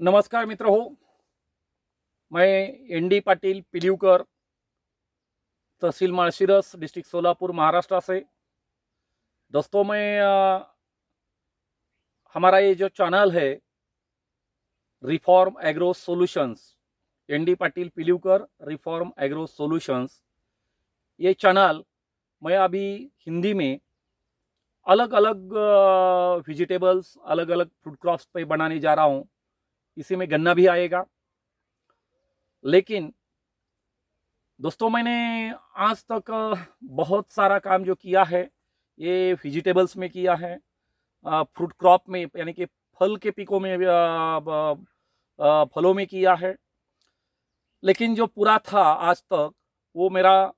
नमस्कार मित्र हो। मैं एन डी पाटिल पिलीवकर, तहसील माळशिरस, डिस्ट्रिक्ट सोलापुर, महाराष्ट्र से। दोस्तों, हमारा ये जो चैनल है reform agro solutions, N D Patil Pilivkar reform agro solutions, ये चैनल मैं अभी हिंदी में अलग अलग वेजिटेबल्स, अलग अलग फूड क्रॉप्स पे बनाने जा रहा हूँ। इसी में गन्ना भी आएगा। लेकिन दोस्तों, मैंने आज तक बहुत सारा काम जो किया है ये वेजिटेबल्स में किया है, फ्रूट क्रॉप में यानी कि फल के पिकों में, फलों में किया है। लेकिन जो पूरा था आज तक वो मेरा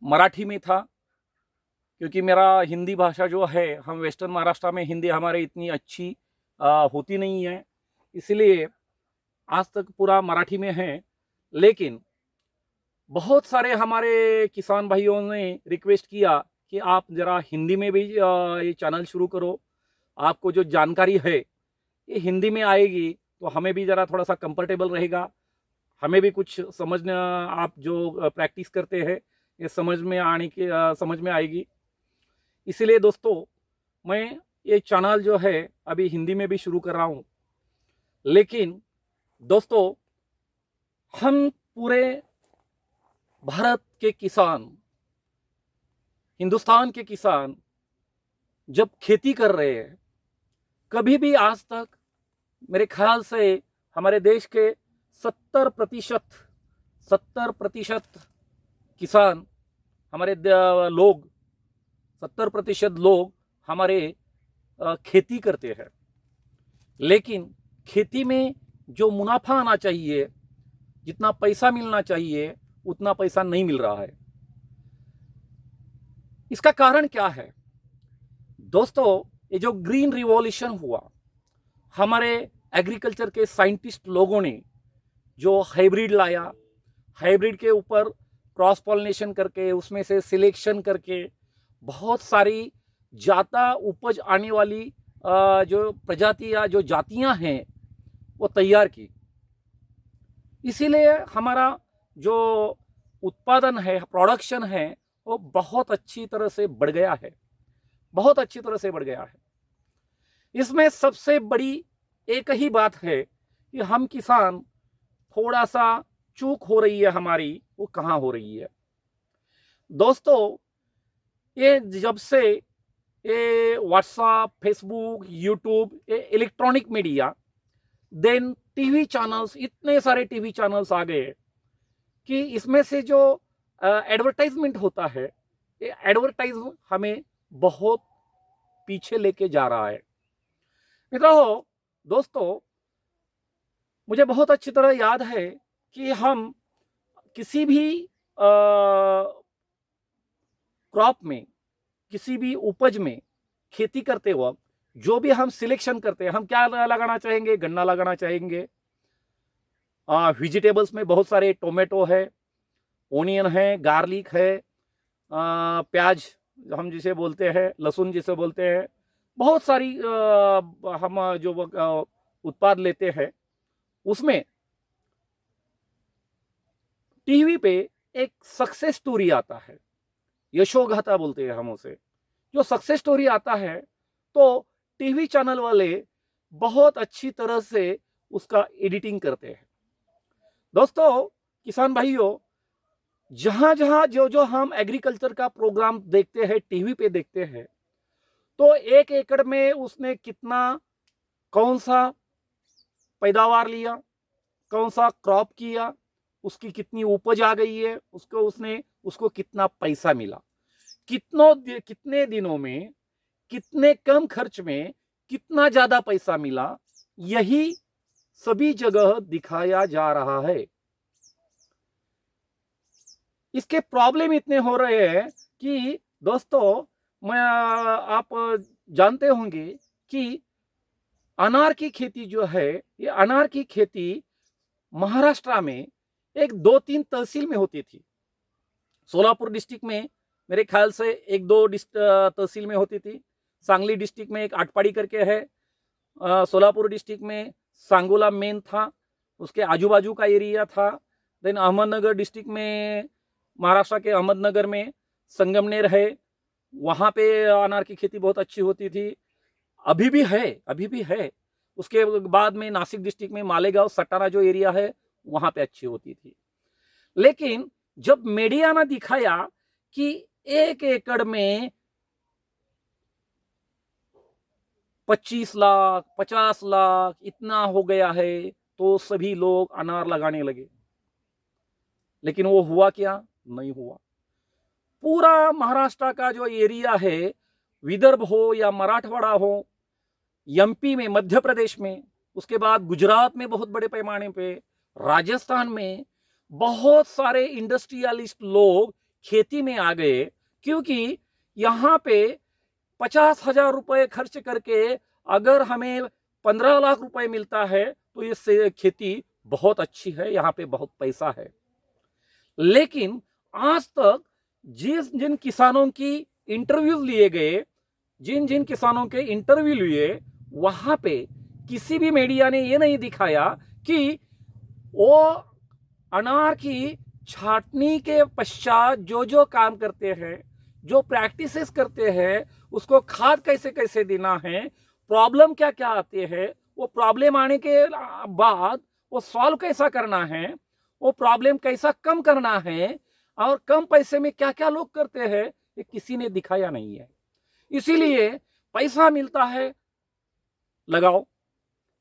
मराठी में था, क्योंकि मेरा हिंदी भाषा जो है, हम वेस्टर्न महाराष्ट्र में हिंदी हमारे इतनी अच्छी होती नहीं है, इसलिए आज तक पूरा मराठी में है। लेकिन बहुत सारे हमारे किसान भाइयों ने रिक्वेस्ट किया कि आप ज़रा हिंदी में भी ये चैनल शुरू करो। आपको जो जानकारी है ये हिंदी में आएगी तो हमें भी ज़रा थोड़ा सा कंफर्टेबल रहेगा, हमें भी कुछ समझना, आप जो प्रैक्टिस करते हैं ये समझ में आएगी। इसीलिए दोस्तों, मैं ये चैनल जो है अभी हिंदी में भी शुरू कर रहा हूँ। लेकिन दोस्तों, हम पूरे भारत के किसान, हिंदुस्तान के किसान जब खेती कर रहे हैं, कभी भी आज तक मेरे ख्याल से हमारे देश के 70% किसान, हमारे लोग 70% लोग हमारे खेती करते हैं। लेकिन खेती में जो मुनाफा आना चाहिए, जितना पैसा मिलना चाहिए, उतना पैसा नहीं मिल रहा है। इसका कारण क्या है दोस्तों? ये जो ग्रीन रिवॉल्यूशन हुआ, हमारे एग्रीकल्चर के साइंटिस्ट लोगों ने जो हाइब्रिड लाया, हाइब्रिड के ऊपर क्रॉस पॉलिनेशन करके, उसमें से सिलेक्शन करके बहुत सारी ज़्यादा उपज आने वाली जो प्रजाति या जो जातियां हैं वो तैयार की। इसीलिए हमारा जो उत्पादन है, प्रोडक्शन है, वो बहुत अच्छी तरह से बढ़ गया है, बहुत अच्छी तरह से बढ़ गया है। इसमें सबसे बड़ी एक ही बात है कि हम किसान थोड़ा सा चूक हो रही है हमारी, वो कहाँ हो रही है दोस्तों? ये जब से ये व्हाट्सएप, फेसबुक, यूट्यूब, ये electronic media, then TV channels, इतने सारे टीवी चैनल्स आ गए कि इसमें से जो एडवर्टाइजमेंट होता है, ये एडवर्टाइज हमें बहुत पीछे लेके जा रहा है। मित्रों, दोस्तों, मुझे बहुत अच्छी तरह याद है कि हम किसी भी क्रॉप में, किसी भी उपज में खेती करते वक्त जो भी हम सिलेक्शन करते हैं, हम क्या लगाना चाहेंगे? गन्ना लगाना चाहेंगे। वेजिटेबल्स में बहुत सारे टोमेटो है, ओनियन है, गार्लिक है, प्याज हम जिसे बोलते हैं, लहसुन जिसे बोलते हैं, बहुत सारी हम जो उत्पाद लेते हैं, उसमें टीवी पे एक सक्सेस स्टोरी आता है, यशोगाथा बोलते हैं हम उसे। जो सक्सेस स्टोरी आता है तो टीवी चैनल वाले बहुत अच्छी तरह से उसका एडिटिंग करते हैं। दोस्तों, किसान भाइयों, जहां जहां जो जो हम एग्रीकल्चर का प्रोग्राम देखते हैं, टीवी पे देखते हैं, तो 1 एकड़ में उसने कितना, कौन सा पैदावार लिया, कौन सा क्रॉप किया, उसकी कितनी उपज आ गई है, उसको कितना पैसा मिला, कितने दिनों में, कितने कम खर्च में कितना ज्यादा पैसा मिला, यही सभी जगह दिखाया जा रहा है। इसके प्रॉब्लम इतने हो रहे हैं कि दोस्तों, आप जानते होंगे कि अनार की खेती जो है, ये अनार की खेती महाराष्ट्र में एक 2-3 तहसील में होती थी। सोलापुर डिस्ट्रिक्ट में मेरे ख्याल से 1-2 तहसील में होती थी। सांगली डिस्ट्रिक्ट में एक आटपाड़ी करके है, सोलापुर डिस्ट्रिक्ट में सांगोला मेन था, उसके आजू बाजू का एरिया था। देन अहमदनगर डिस्ट्रिक्ट में, महाराष्ट्र के अहमदनगर में संगमनेर है, वहाँ पे अनार की खेती बहुत अच्छी होती थी, अभी भी है, अभी भी है। उसके बाद में नासिक डिस्ट्रिक्ट में मालेगांव सटाना जो एरिया है वहाँ पे अच्छी होती थी। लेकिन जब मीडिया ने दिखाया कि 1 एकड़ में 25 लाख 50 लाख इतना हो गया है, तो सभी लोग अनार लगाने लगे। लेकिन वो हुआ क्या? नहीं हुआ। पूरा महाराष्ट्र का जो एरिया है, विदर्भ हो या मराठवाड़ा हो, एमपी में, मध्य प्रदेश में, उसके बाद गुजरात में बहुत बड़े पैमाने पे, राजस्थान में बहुत सारे इंडस्ट्रियलिस्ट लोग खेती में आ गए, क्योंकि यहाँ पे 50,000 रुपए खर्च करके अगर हमें 15 लाख रुपए मिलता है तो ये खेती बहुत अच्छी है, यहाँ पे बहुत पैसा है। लेकिन आज तक जिन किसानों की इंटरव्यू लिए गए, जिन किसानों के इंटरव्यू लिए, वहां पे किसी भी मीडिया ने ये नहीं दिखाया कि वो अनार की छाटनी के पश्चात जो काम करते हैं, जो प्रैक्टिसेस करते हैं, उसको खाद कैसे कैसे देना है, प्रॉब्लम क्या क्या आते हैं, वो प्रॉब्लम आने के बाद वो सॉल्व कैसा करना है, वो प्रॉब्लम कैसा कम करना है, और कम पैसे में क्या क्या लोग करते हैं, ये किसी ने दिखाया नहीं है। इसीलिए पैसा मिलता है लगाओ,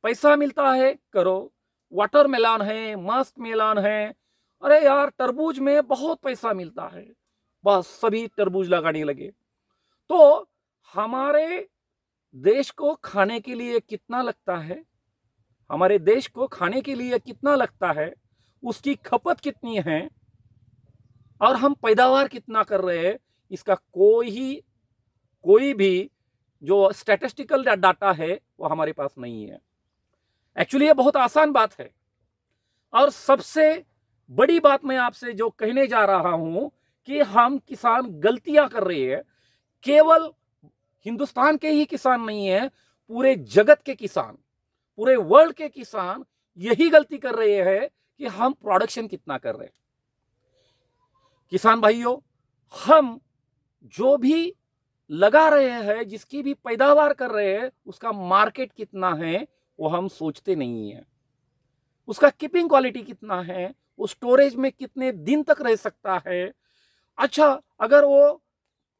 पैसा मिलता है करो। वाटरमेलन है, मस्क मेलन है, अरे यार तरबूज में बहुत पैसा मिलता है, बस सभी तरबूज लगाने लगे। तो हमारे देश को खाने के लिए कितना लगता है, हमारे देश को खाने के लिए कितना लगता है, उसकी खपत कितनी है, और हम पैदावार कितना कर रहे हैं, इसका कोई भी जो स्टैटिस्टिकल डाटा है वो हमारे पास नहीं है। एक्चुअली ये बहुत आसान बात है। और सबसे बड़ी बात मैं आपसे जो कहने जा रहा हूं कि हम किसान गलतियां कर रहे हैं। केवल हिंदुस्तान के ही किसान नहीं है, पूरे जगत के किसान, पूरे वर्ल्ड के किसान यही गलती कर रहे हैं कि हम प्रोडक्शन कितना कर रहे हैं। किसान भाइयों, हम जो भी लगा रहे हैं, जिसकी भी पैदावार कर रहे हैं, उसका मार्केट कितना है वो हम सोचते नहीं है। उसका कीपिंग क्वालिटी कितना है, वो स्टोरेज में कितने दिन तक रह सकता है। अच्छा, अगर वो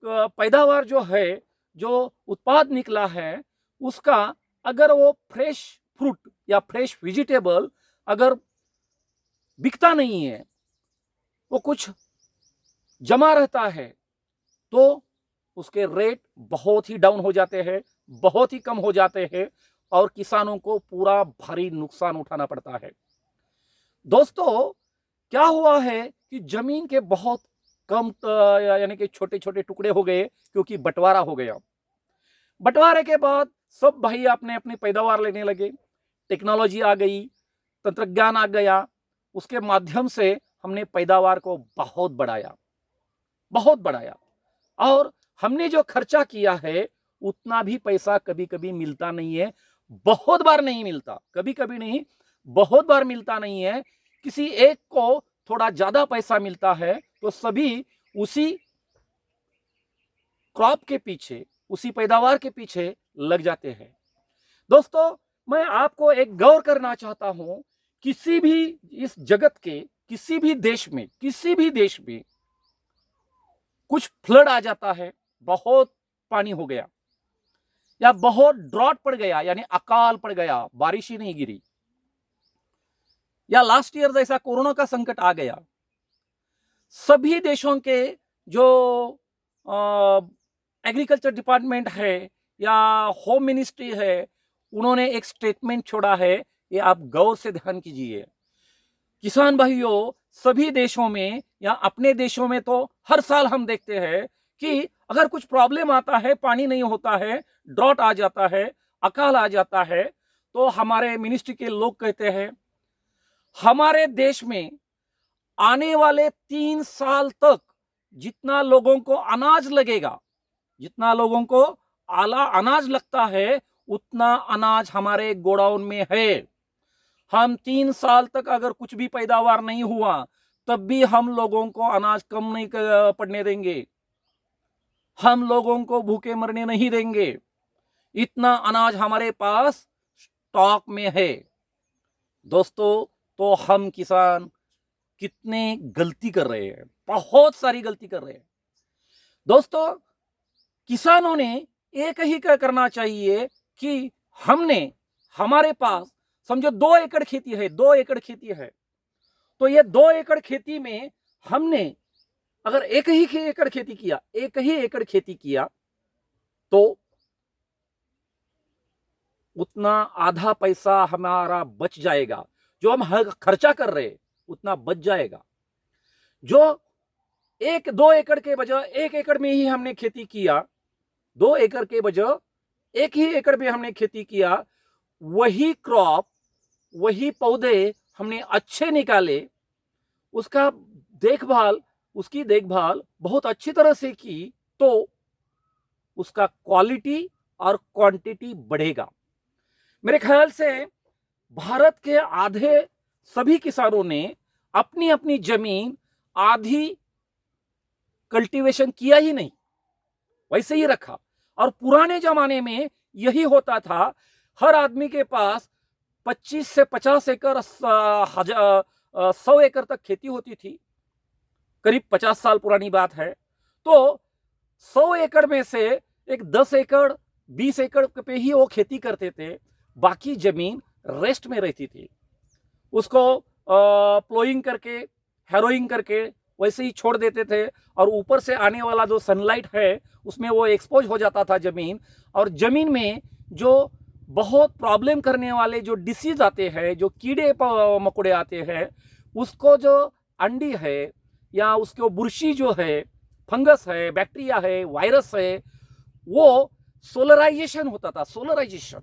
पैदावार जो है, जो उत्पाद निकला है, उसका अगर वो फ्रेश फ्रूट या फ्रेश वेजिटेबल अगर बिकता नहीं है, वो कुछ जमा रहता है, तो उसके रेट बहुत ही डाउन हो जाते हैं, बहुत ही कम हो जाते हैं, और किसानों को पूरा भारी नुकसान उठाना पड़ता है। दोस्तों, क्या हुआ है कि जमीन के बहुत कम यानी कि छोटे छोटे टुकड़े हो गए, क्योंकि बंटवारा हो गया। बंटवारे के बाद सब भाई अपने अपनी पैदावार लेने लगे, टेक्नोलॉजी आ गई, तंत्रज्ञान आ गया, उसके माध्यम से हमने पैदावार को बहुत बढ़ाया, और हमने जो खर्चा किया है उतना भी पैसा कभी कभी मिलता नहीं है, बहुत बार नहीं मिलता, कभी कभी नहीं, बहुत बार मिलता नहीं है। किसी एक को थोड़ा ज्यादा पैसा मिलता है तो सभी उसी क्रॉप के पीछे, उसी पैदावार के पीछे लग जाते हैं। दोस्तों, मैं आपको एक गौर करना चाहता हूं, किसी भी इस जगत के किसी भी देश में कुछ फ्लड आ जाता है, बहुत पानी हो गया, या बहुत ड्रॉट पड़ गया, यानी अकाल पड़ गया, बारिश ही नहीं गिरी, या लास्ट ईयर जैसा कोरोना का संकट आ गया, सभी देशों के जो एग्रीकल्चर डिपार्टमेंट है या होम मिनिस्ट्री है, उन्होंने एक स्टेटमेंट छोड़ा है, ये आप गौर से ध्यान कीजिए। किसान भाइयों, सभी देशों में या अपने देशों में तो हर साल हम देखते हैं कि अगर कुछ प्रॉब्लम आता है, पानी नहीं होता है, ड्रॉट आ जाता है, अकाल आ जाता है, तो हमारे मिनिस्ट्री के लोग कहते हैं हमारे देश में आने वाले 3 साल तक जितना लोगों को अनाज लगेगा, जितना लोगों को आला अनाज लगता है, उतना अनाज हमारे गोडाउन में है। हम 3 साल तक अगर कुछ भी पैदावार नहीं हुआ तब भी हम लोगों को अनाज कम नहीं पड़ने देंगे, हम लोगों को भूखे मरने नहीं देंगे। इतना अनाज हमारे पास स्टॉक में है। दोस्तों, तो हम किसान कितने गलती कर रहे हैं, बहुत सारी गलती कर रहे हैं। दोस्तों, किसानों ने एक ही क्या करना चाहिए कि हमारे पास समझो 2 एकड़ खेती है, 2 एकड़ खेती है, तो ये 2 एकड़ खेती में हमने अगर एक ही एकड़ खेती किया तो उतना आधा पैसा हमारा बच जाएगा। जो हम खर्चा कर रहे उतना बच जाएगा। जो 1-2 एकड़ के बजाय 1 एकड़ में ही हमने खेती किया, 2 एकड़ के बजाय 1 ही एकड़ में हमने खेती किया, वही क्रॉप, वही पौधे हमने अच्छे निकाले, उसकी देखभाल बहुत अच्छी तरह से की, तो उसका क्वालिटी और क्वांटिटी बढ़ेगा। मेरे ख्याल से भारत के आधे सभी किसानों ने अपनी अपनी जमीन आधी कल्टीवेशन किया ही नहीं, वैसे ही रखा। और पुराने जमाने में यही होता था, हर आदमी के पास 25 से 50 एकड़ 100 एकड़ तक खेती होती थी। करीब 50 साल पुरानी बात है। तो 100 एकड़ में से एक 10 एकड़ 20 एकड़ पे ही वो खेती करते थे, बाकी जमीन रेस्ट में रहती थी। उसको प्लोइंग करके, हैरोइंग करके वैसे ही छोड़ देते थे, और ऊपर से आने वाला जो सनलाइट है उसमें वो एक्सपोज हो जाता था जमीन। और जमीन में जो बहुत प्रॉब्लम करने वाले जो डिसीज आते हैं, जो कीड़े मकोड़े आते हैं, उसको जो अंडी है या उसको बुरशी जो है, फंगस है, बैक्टीरिया है, वायरस है, वो सोलराइजेशन होता था, सोलराइजेशन।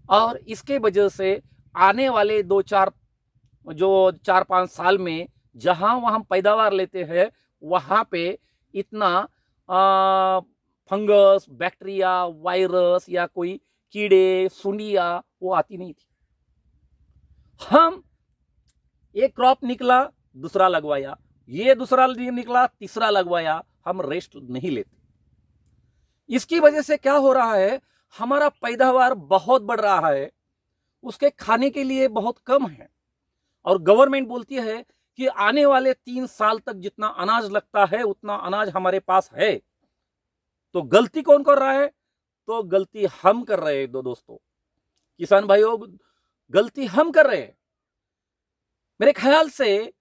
और इसके वजह से आने वाले 4-5 साल में जहां वहां पैदावार लेते हैं, वहां पे इतना फंगस, बैक्टीरिया, वायरस या कोई कीड़े, सुंडिया वो आती नहीं थी। हम एक क्रॉप निकला, दूसरा लगवाया, ये दूसरा निकला, तीसरा लगवाया, हम रेस्ट नहीं लेते। इसकी वजह से क्या हो रहा है, हमारा पैदावार बहुत बढ़ रहा है, उसके खाने के लिए बहुत कम है। और गवर्नमेंट बोलती है कि आने वाले 3 साल तक जितना अनाज लगता है उतना अनाज हमारे पास है। तो गलती कौन कर रहा है? तो गलती हम कर रहे हैं। दोस्तों, किसान भाइयों, गलती हम कर रहे हैं। मेरे ख्याल से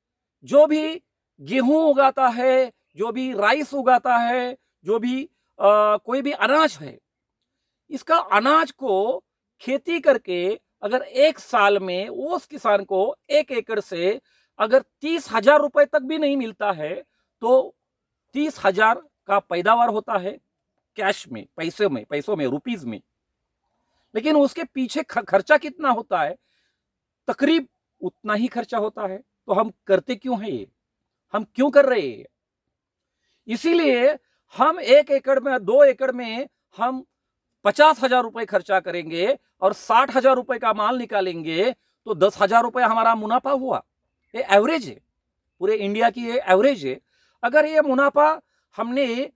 जो भी गेहूं उगाता है, जो भी राइस उगाता है, जो भी कोई भी अनाज है, इसका अनाज को खेती करके अगर 1 साल में उस किसान को 1 एकड़ से अगर 30,000 रुपए तक भी नहीं मिलता है, तो 30,000 का पैदावार होता है कैश में, पैसों में, रुपीज में। लेकिन उसके पीछे खर्चा कितना होता है? तकरीब उतना ही खर्चा होता है। तो हम करते क्यों हैं ये? हम क्यों कर रहे हैं? इसीलिए हम 1 एकड़ में, 2 एकड़ में हम 50,000 रुपए खर्चा करेंगे और 60,000 रुपए का माल निकालेंगे, तो 10,000 रुपए हमारा मुनाफा हुआ। ये एवरेज है, पूरे इंडिया की ये एवरेज है। अगर ये मुनाफा हमने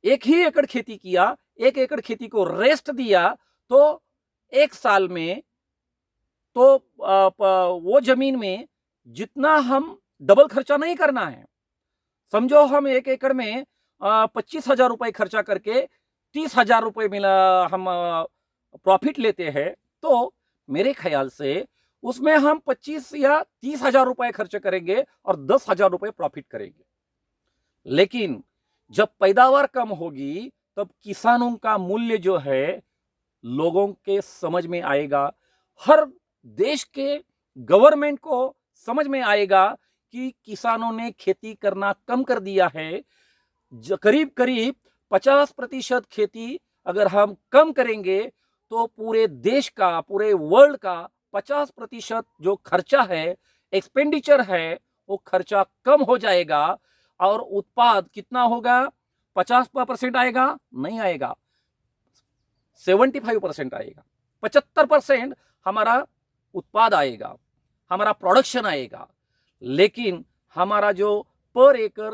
1 ही एकड़ खेती किया, 1 एकड़ खेती को रेस्ट दिया, तो 1 साल में तो वो जमीन में जितना हम डबल खर्चा नहीं करना है। समझो हम 1 एकड़ में 25,000 रुपए खर्चा करके 30,000 रुपए मिला, हम प्रॉफिट लेते हैं, तो मेरे ख्याल से उसमें हम 25 या 30,000 रुपए खर्च करेंगे और 10,000 रुपए प्रॉफिट करेंगे। लेकिन जब पैदावार कम होगी तब किसानों का मूल्य जो है लोगों के समझ में आएगा, हर देश के गवर्नमेंट को समझ में आएगा कि किसानों ने खेती करना कम कर दिया है। करीब करीब 50% खेती अगर हम कम करेंगे तो पूरे देश का, पूरे वर्ल्ड का 50% जो खर्चा है, एक्सपेंडिचर है, वो खर्चा कम हो जाएगा। और उत्पाद कितना होगा? 50% आएगा? नहीं आएगा, 75% आएगा, 75% हमारा उत्पाद आएगा, हमारा प्रोडक्शन आएगा, लेकिन हमारा जो पर एकड़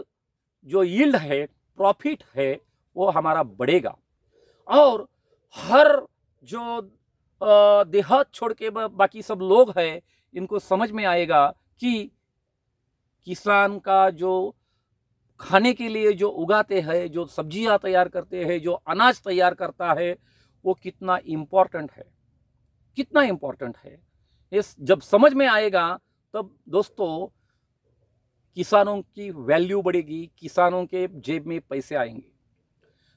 जो यील्ड है, प्रॉफिट है, वो हमारा बढ़ेगा। और हर जो देहात छोड़ के बाकी सब लोग हैं, इनको समझ में आएगा कि किसान का जो खाने के लिए जो उगाते हैं, जो सब्जियां तैयार करते हैं, जो अनाज तैयार करता है, वो कितना इम्पोर्टेंट है, कितना इम्पोर्टेंट है। इस जब समझ में आएगा तब दोस्तों किसानों की वैल्यू बढ़ेगी, किसानों के जेब में पैसे आएंगे।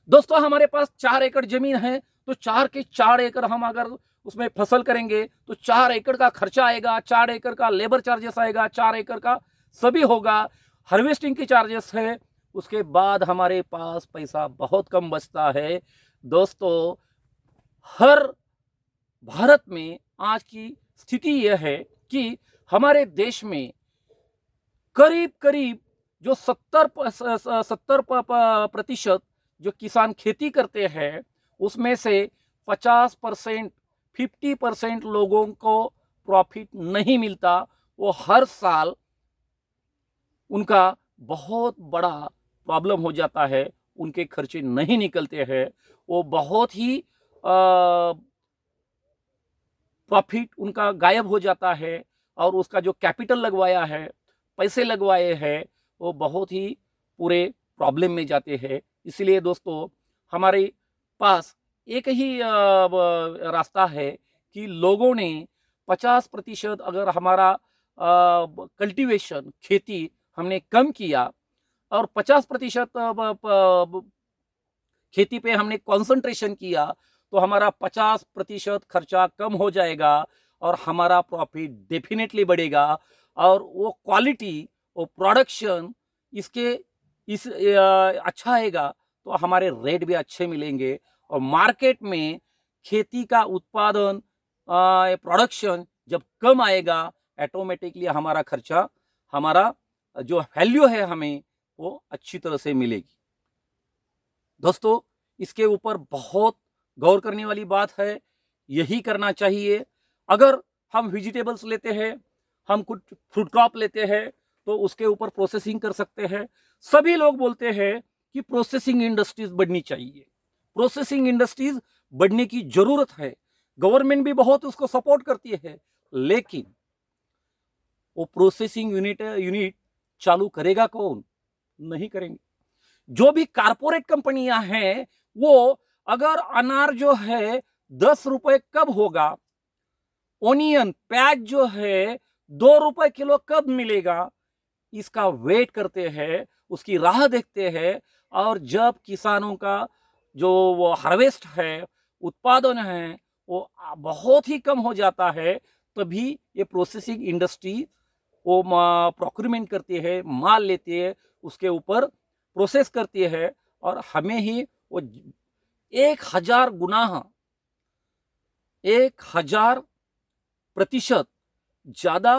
दोस्तों हमारे पास 4 एकड़ जमीन है, तो 4 के 4 एकड़ हम अगर उसमें फसल करेंगे तो 4 एकड़ का खर्चा आएगा, 4 एकड़ का लेबर चार्जेस आएगा, 4 एकड़ का सभी होगा, हार्वेस्टिंग की चार्जेस है, उसके बाद हमारे पास पैसा बहुत कम बचता है। दोस्तों हर भारत में आज की स्थिति यह है कि हमारे देश में करीब करीब जो 70% जो किसान खेती करते हैं, उसमें से 50%, 50% लोगों को प्रॉफिट नहीं मिलता। वो हर साल उनका बहुत बड़ा प्रॉब्लम हो जाता है, उनके खर्चे नहीं निकलते हैं, वो बहुत ही प्रॉफिट उनका गायब हो जाता है, और उसका जो कैपिटल लगवाया है, पैसे लगवाए हैं, वो बहुत ही पूरे प्रॉब्लम में जाते हैं। इसलिए दोस्तों हमारे पास एक ही रास्ता है कि लोगों ने 50% अगर हमारा कल्टीवेशन खेती हमने कम किया और 50% खेती पे हमने कंसंट्रेशन किया, तो हमारा 50% खर्चा कम हो जाएगा और हमारा प्रॉफिट डेफिनेटली बढ़ेगा। और वो क्वालिटी, वो प्रोडक्शन इस अच्छा आएगा, तो हमारे रेट भी अच्छे मिलेंगे। और मार्केट में खेती का उत्पादन, प्रोडक्शन जब कम आएगा, ऑटोमेटिकली हमारा खर्चा, हमारा जो वैल्यू है हमें, वो अच्छी तरह से मिलेगी। दोस्तों इसके ऊपर बहुत गौर करने वाली बात है, यही करना चाहिए। अगर हम वेजिटेबल्स लेते हैं, हम कुछ फ्रूट क्रॉप लेते हैं, तो उसके ऊपर प्रोसेसिंग कर सकते हैं। सभी लोग बोलते हैं कि प्रोसेसिंग इंडस्ट्रीज बढ़नी चाहिए, प्रोसेसिंग इंडस्ट्रीज बढ़ने की जरूरत है, गवर्नमेंट भी बहुत उसको सपोर्ट करती है, लेकिन वो प्रोसेसिंग यूनिट चालू करेगा कौन? नहीं करेंगे। जो भी कारपोरेट कंपनियां हैं, वो अगर अनार जो है 10 रुपए कब होगा, ओनियन प्याज जो है 2 रुपए किलो कब मिलेगा, इसका वेट करते हैं, उसकी राह देखते हैं। और जब किसानों का जो वो हार्वेस्ट है, उत्पादन है, वो बहुत ही कम हो जाता है, तभी ये प्रोसेसिंग इंडस्ट्री वो प्रोक्यूरमेंट करती है, माल लेती है, उसके ऊपर प्रोसेस करती है, और हमें ही वो 1000 गुना, 1000% ज्यादा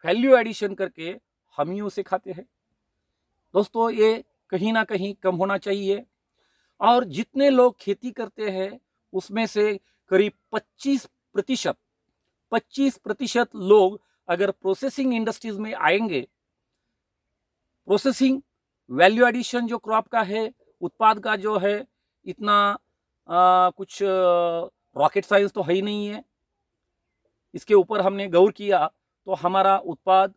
वैल्यू एडिशन करके हम ही उसे खाते हैं। दोस्तों ये कहीं ना कहीं कम होना चाहिए। और जितने लोग खेती करते हैं, उसमें से करीब 25% लोग अगर प्रोसेसिंग इंडस्ट्रीज में आएंगे, प्रोसेसिंग वैल्यू एडिशन जो क्रॉप का है, उत्पाद का जो है, इतना कुछ रॉकेट साइंस तो है ही नहीं है। इसके ऊपर हमने गौर किया तो हमारा उत्पाद,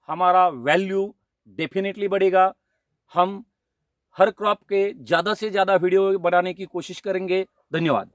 हमारा वैल्यू डेफिनेटली बढ़ेगा। हम हर क्रॉप के ज़्यादा से ज़्यादा वीडियो बनाने की कोशिश करेंगे। धन्यवाद।